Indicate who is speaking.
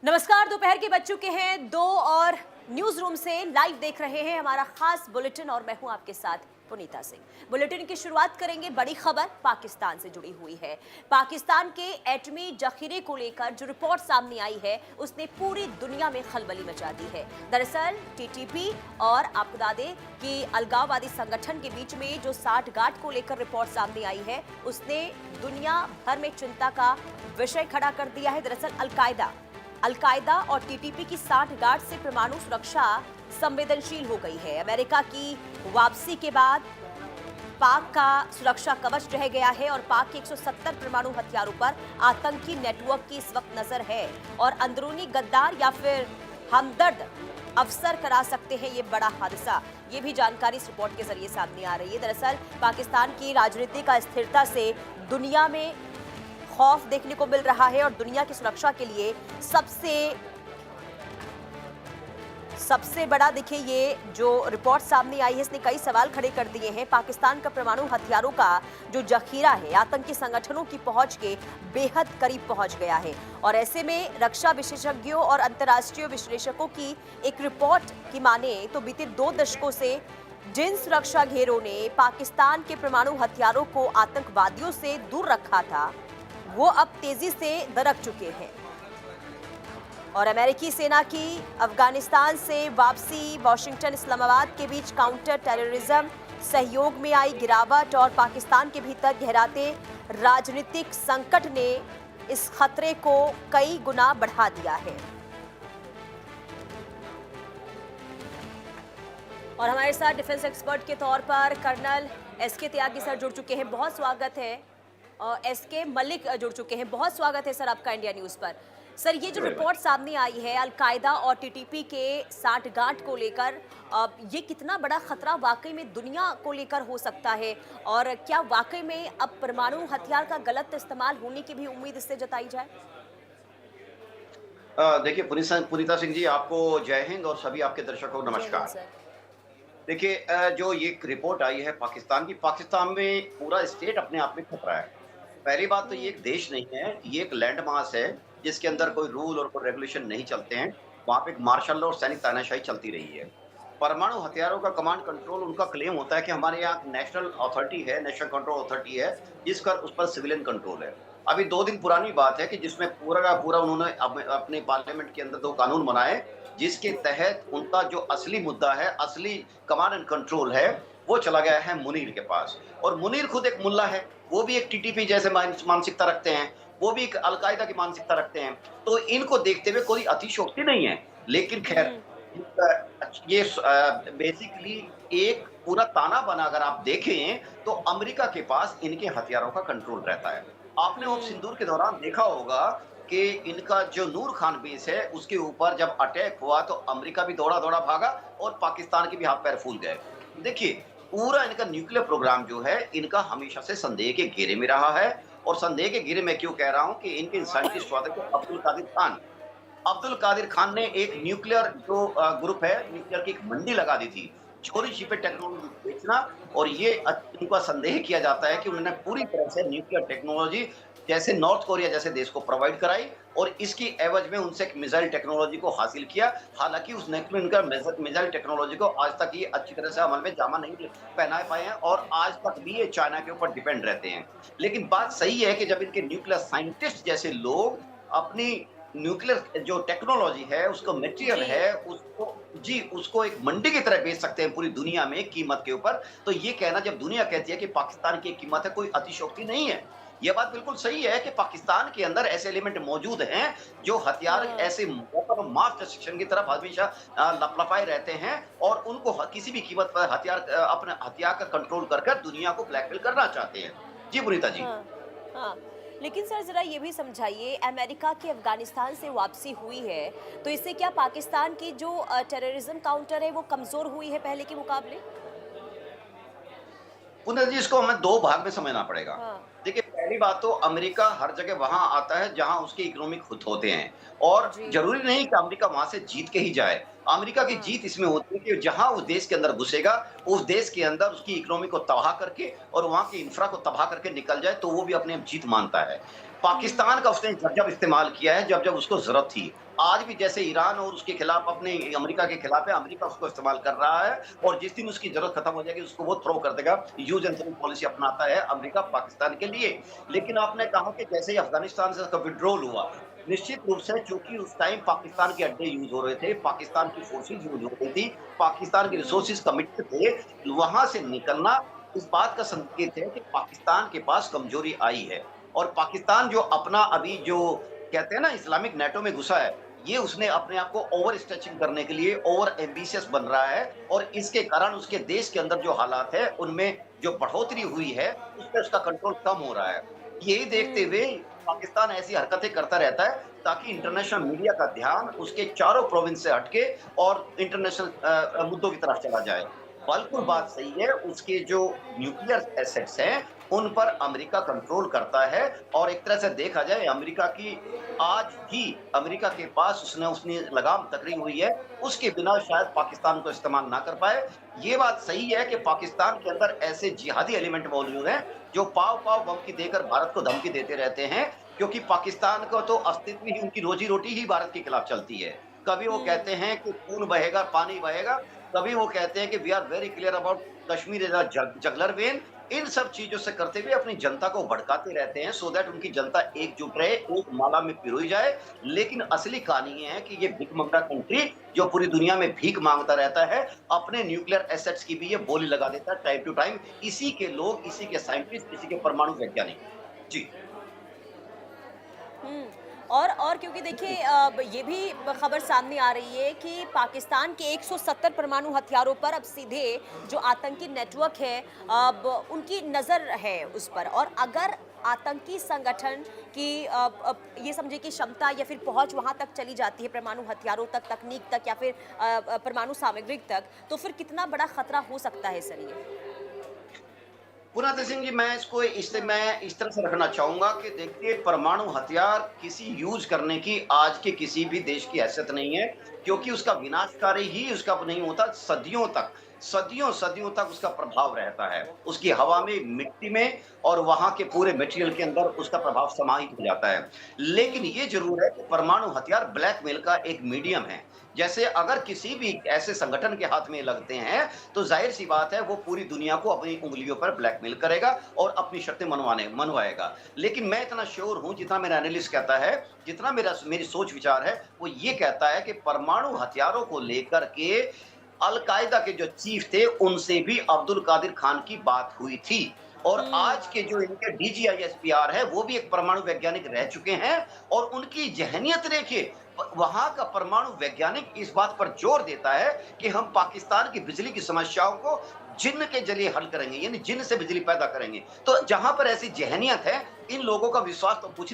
Speaker 1: नमस्कार। दोपहर के बज चुके हैं 2 और न्यूज रूम से लाइव देख रहे हैं हमारा खास बुलेटिन और मैं हूं आपके साथ पुनीता सिंह। बुलेटिन की शुरुआत करेंगे। बड़ी खबर पाकिस्तान से जुड़ी हुई है। पाकिस्तान के एटमी जखीरे को लेकर जो रिपोर्ट सामने आई है उसने पूरी दुनिया में खलबली मचा दी है। दरअसल टीटीपी और आपको बता दें कि अलगाववादी संगठन के बीच में जो साठगांठ को लेकर रिपोर्ट सामने आई है उसने दुनिया भर में चिंता का विषय खड़ा कर दिया है। दरअसल अलकायदा और टीटीपी की साठगांठ से परमाणु सुरक्षा संवेदनशील हो गई है। अमेरिका की वापसी के बाद पाक का सुरक्षा कवच रह गया है और पाक के 170 परमाणु हथियारों पर आतंकी नेटवर्क की इस वक्त नजर है और अंदरूनी गद्दार या फिर हमदर्द अफसर करा सकते हैं ये बड़ा हादसा। ये भी जानकारी इस रिपोर्ट के जरिए सामने आ रही है। दरअसल पाकिस्तान की राजनीतिक अस्थिरता से दुनिया में खौफ देखने को मिल रहा है और दुनिया की सुरक्षा के लिए सबसे बड़ा देखिए ये जो रिपोर्ट सामने आई है इसने कई सवाल खड़े कर दिए हैं। पाकिस्तान का परमाणु हथियारों का जो जखीरा है आतंकी संगठनों की पहुंच के बेहद करीब पहुंच गया है और ऐसे में रक्षा विशेषज्ञों और अंतर्राष्ट्रीय विश्लेषकों की एक रिपोर्ट की माने तो बीते 2 दशकों से जिन सुरक्षा घेरों ने पाकिस्तान के परमाणु हथियारों को आतंकवादियों से दूर रखा था वो अब तेजी से दरक चुके हैं और अमेरिकी सेना की अफगानिस्तान से वापसी, वाशिंगटन इस्लामाबाद के बीच काउंटर टेररिज्म सहयोग में आई गिरावट और पाकिस्तान के भीतर गहराते राजनीतिक संकट ने इस खतरे को कई गुना बढ़ा दिया है। और हमारे साथ डिफेंस एक्सपर्ट के तौर पर कर्नल एसके त्यागी सर जुड़ चुके हैं। बहुत स्वागत है। और एसके मलिक जुड़ चुके हैं। बहुत स्वागत है सर आपका इंडिया न्यूज़ पर। सर ये जो रिपोर्ट सामने आई है अलकायदा और टीटीपी के साठगांठ को लेकर, ये कितना बड़ा खतरा वाकई में दुनिया को लेकर हो सकता है और क्या वाकई में अब परमाणु हथियार का गलत इस्तेमाल होने की भी उम्मीद इससे जताई जाए?
Speaker 2: देखिए पुनीता सिंह जी, आपको जय हिंद और सभी आपके दर्शकों को
Speaker 1: जय हिंद
Speaker 2: नमस्कार।
Speaker 1: सर।
Speaker 2: देखिए, जो ये रिपोर्ट आई है पाकिस्तान की, पाकिस्तान में पूरा स्टेट अपने आप में खतरा है। पहली बात तो ये एक देश नहीं है, ये एक लैंड मास है जिसके अंदर कोई रूल और कोई रेगुलेशन नहीं चलते हैं। वहाँ पे एक मार्शल लॉ और सैनिक तानाशाही चलती रही है। परमाणु हथियारों का कमांड कंट्रोल, उनका क्लेम होता है कि हमारे यहाँ नेशनल अथॉरिटी है, नेशनल कंट्रोल अथॉरिटी है, जिसका उस पर सिविलियन कंट्रोल है। अभी 2 दिन पुरानी बात है कि जिसमें पूरा का पूरा उन्होंने अपने पार्लियामेंट के अंदर 2 कानून बनाए, जिसके तहत उनका जो असली मुद्दा है, असली कमांड एंड कंट्रोल है, वो चला गया है मुनीर के पास। और मुनीर खुद एक मुल्ला है, वो भी एक टीटीपी जैसे मानसिकता रखते हैं, वो भी एक अलकायदा की मानसिकता रखते हैं। तो इनको देखते हुए कोई अतिशयोक्ति नहीं है। लेकिन खैर, ये बेसिकली एक पूरा ताना बना अगर आप देखें तो अमेरिका के पास इनके हथियारों का कंट्रोल रहता है। आपने ऑफ सिंदूर के दौरान देखा होगा कि इनका जो नूर खान बेस है उसके ऊपर जब अटैक हुआ तो अमेरिका भी दौड़ा भागा और पाकिस्तान के भी हाथ पैर फूल गए। देखिए, पूरा इनका न्यूक्लियर प्रोग्राम जो है इनका हमेशा से संदेह के घेरे में रहा है। और संदेह के घेरे में क्यों कह रहा हूं कि इनके साइंटिस्ट वादक अब्दुल कादिर खान ने एक न्यूक्लियर जो ग्रुप है, न्यूक्लियर की एक मंडी लगा दी थी, चोरी छिपे टेक्नोलॉजी बेचना। और ये इनका संदेह किया जाता है कि उन्होंने पूरी तरह से न्यूक्लियर टेक्नोलॉजी जैसे नॉर्थ कोरिया जैसे देश को प्रोवाइड कराई और इसकी एवज में उनसे एक मिसाइल टेक्नोलॉजी को हासिल किया। हालांकि उस इनका मिसाइल टेक्नोलॉजी को आज तक ये अच्छी तरह से अमल में जामा नहीं पहना पाए हैं और आज तक भी ये चाइना के ऊपर डिपेंड रहते हैं। लेकिन बात सही है कि जब इनके न्यूक्लियर साइंटिस्ट जैसे लोग अपनी न्यूक्लियर जो टेक्नोलॉजी है, उसको मटेरियल है, उसको एक मंडी की तरह बेच सकते हैं पूरी दुनिया में कीमत के ऊपर। तो ये कहना, जब दुनिया कहती है कि पाकिस्तान की कीमत है, कोई अतिशयोक्ति नहीं है। ये बात बिल्कुल सही है कि पाकिस्तान के अंदर ऐसे एलिमेंट मौजूद हैं जो हथियार ऐसे मास डिस्ट्रक्शन की तरफ हमेशा लपलपाए रहते हैं और उनको किसी भी कीमत पर अपने हथियार का कंट्रोल कर दुनिया को ब्लैकमेल करना चाहते हैं। जी पुनीता जी।
Speaker 1: हाँ, हाँ। लेकिन सर जरा ये भी समझाइए, अमेरिका की अफगानिस्तान से वापसी हुई है तो इससे क्या पाकिस्तान की जो टेररिज्म काउंटर है वो कमजोर हुई है पहले के मुकाबले?
Speaker 2: पुनः जी, इसको हमें 2 भाग में समझना पड़ेगा।
Speaker 1: हाँ।
Speaker 2: देखिए, पहली बात तो अमेरिका हर जगह वहां आता है जहां उसके इकोनॉमिक खुद होते हैं और
Speaker 1: जी।
Speaker 2: जरूरी नहीं कि अमेरिका वहां से जीत के ही जाए। अमेरिका की
Speaker 1: हाँ।
Speaker 2: जीत इसमें होती है कि जहां उस देश के अंदर घुसेगा, उस देश के अंदर उसकी इकोनॉमी को तबाह करके और वहां की इंफ्रा को तबाह करके निकल जाए, तो वो भी अपने आप जीत मानता है। पाकिस्तान का उसने जब-जब इस्तेमाल किया है, जब-जब उसको ज़रूरत थी। आज भी जैसे ईरान और उसके खिलाफ अपने अमेरिका के खिलाफ है, अमेरिका उसको इस्तेमाल कर रहा है और जिस दिन उसकी ज़रूरत खत्म हो जाएगी, उसको वो थ्रो कर देगा। यूज़ एंड थ्रो पॉलिसी अपनाता है अमेरिका पाकिस्तान के लिए। लेकिन आपने कहा कि जैसे ही अफ़गानिस्तान से उसका विथड्रॉल हुआ, निश्चित रूप से चूँकि उस टाइम पाकिस्तान के अड्डे यूज़ हो रहे थे, पाकिस्तान की फ़ोर्सेज़ यूज़ हो रही थी, पाकिस्तान के रिसोर्सेज़ कमिटेड थे, वहाँ से निकलना इस बात का संकेत है कि पाकिस्तान के पास कमज़ोरी आई है। और पाकिस्तान जो अपना अभी जो कहते हैं ना इस्लामिक नेटो में घुसा है, ये उसने अपने आप को ओवर स्ट्रेचिंग करने के लिए ओवर एम्बिशियस बन रहा है और इसके कारण उसके देश के अंदर जो हालात है, उनमें जो बढ़ोतरी हुई है, उसपे उसका कंट्रोल कम हो रहा है। यही देखते
Speaker 1: हुँ,
Speaker 2: हुए पाकिस्तान ऐसी हरकतें करता रहता है ताकि इंटरनेशनल मीडिया का ध्यान उसके चारों प्रोविंस से हटके और इंटरनेशनल मुद्दों की तरफ चला जाए। बिल्कुल
Speaker 1: हुँ,
Speaker 2: बात सही है, उसके जो न्यूक्लियर एसेट्स हैं, उन पर अमेरिका कंट्रोल करता है और एक तरह से देखा जाए अमेरिका की आज भी अमेरिका के पास उसने उसने लगाम पकड़ी हुई है, उसके बिना शायद पाकिस्तान को इस्तेमाल ना कर पाए। ये बात सही है कि पाकिस्तान के अंदर ऐसे जिहादी एलिमेंट मौजूद हैं, जो पाव-पाव बम की देकर भारत को धमकी देते रहते हैं, क्योंकि पाकिस्तान का तो अस्तित्व ही उनकी रोज़ी-रोटी ही भारत के खिलाफ चलती है। कभी वो
Speaker 1: हुँ।
Speaker 2: कहते हैं कि खून बहेगा, पानी बहेगा, कभी वो कहते हैं कि we are very clear about Kashmir is a jugular vein. इन सब चीज़ों से करते हुए अपनी जनता को भड़काते रहते हैं सो दैट उनकी जनता एकजुट रहे, एक माला में पिरोई जाए। लेकिन असली कहानी ये है कि ये भिखमंगा कंट्री जो पूरी दुनिया में भीख माँगता रहता है, अपने न्यूक्लियर एसेट्स की भी ये बोली लगा देता है टाइम टू टाइम। इसी के लोग, इसी के साइंटिस्ट, इसी के परमाणु वैज्ञानिक। जी।
Speaker 1: हुँ। और क्योंकि देखिए ये भी खबर सामने आ रही है कि पाकिस्तान के 170 परमाणु हथियारों पर अब सीधे जो आतंकी नेटवर्क है, अब उनकी नज़र है उस पर। और अगर आतंकी संगठन की ये समझिए कि क्षमता या फिर पहुँच वहाँ तक चली जाती है, परमाणु हथियारों तक, तकनीक तक या फिर परमाणु सामग्री तक, तो फिर कितना बड़ा खतरा हो सकता है सर ये?
Speaker 2: पुनाते सिंह जी, मैं इस तरह से रखना चाहूँगा कि देखिए परमाणु हथियार किसी यूज़ करने की आज के किसी भी देश की हैसियत नहीं है, क्योंकि उसका विनाशकारी ही उसका नहीं होता सदियों तक उसका प्रभाव रहता है। उसकी हवा में, मिट्टी में और वहाँ के पूरे मटेरियल के अंदर उसका प्रभाव समाहित हो जाता है। लेकिन ये ज़रूर है कि परमाणु हथियार ब्लैकमेल का एक मीडियम है। जैसे अगर किसी भी ऐसे संगठन के हाथ में लगते हैं, तो ज़ाहिर-सी बात है वो पूरी दुनिया को अपनी उँगलियों पर ब्लैकमेल करेगा और अपनी शर्तें मनवाएगा। लेकिन मैं इतना श्योर हूँ जितना मेरा एनालिस्ट कहता है, जितना मेरी सोच-विचार है, वो ये कहता है कि परमाणु हथियारों को लेकर के अल-कायदा के जो चीफ थे, उनसे भी अब्दुल कादिर खान की बात हुई थी। और आज
Speaker 1: हुँ।
Speaker 2: के जो इनके डीजीआईएसपीआर है, वो भी एक परमाणु वैज्ञानिक रह चुके हैं और उनकी ज़हनियत देखिए, वहाँ का परमाणु वैज्ञानिक इस बात पर जोर देता है कि हम पाकिस्तान की बिजली की समस्याओं को जिन्न के ज़रिए हल करेंगे, यानी जिन्न से बिजली पैदा करेंगे। तो जहाँ पर ऐसी ज़हनियत है, इन लोगों का विश्वास तो कुछ नहीं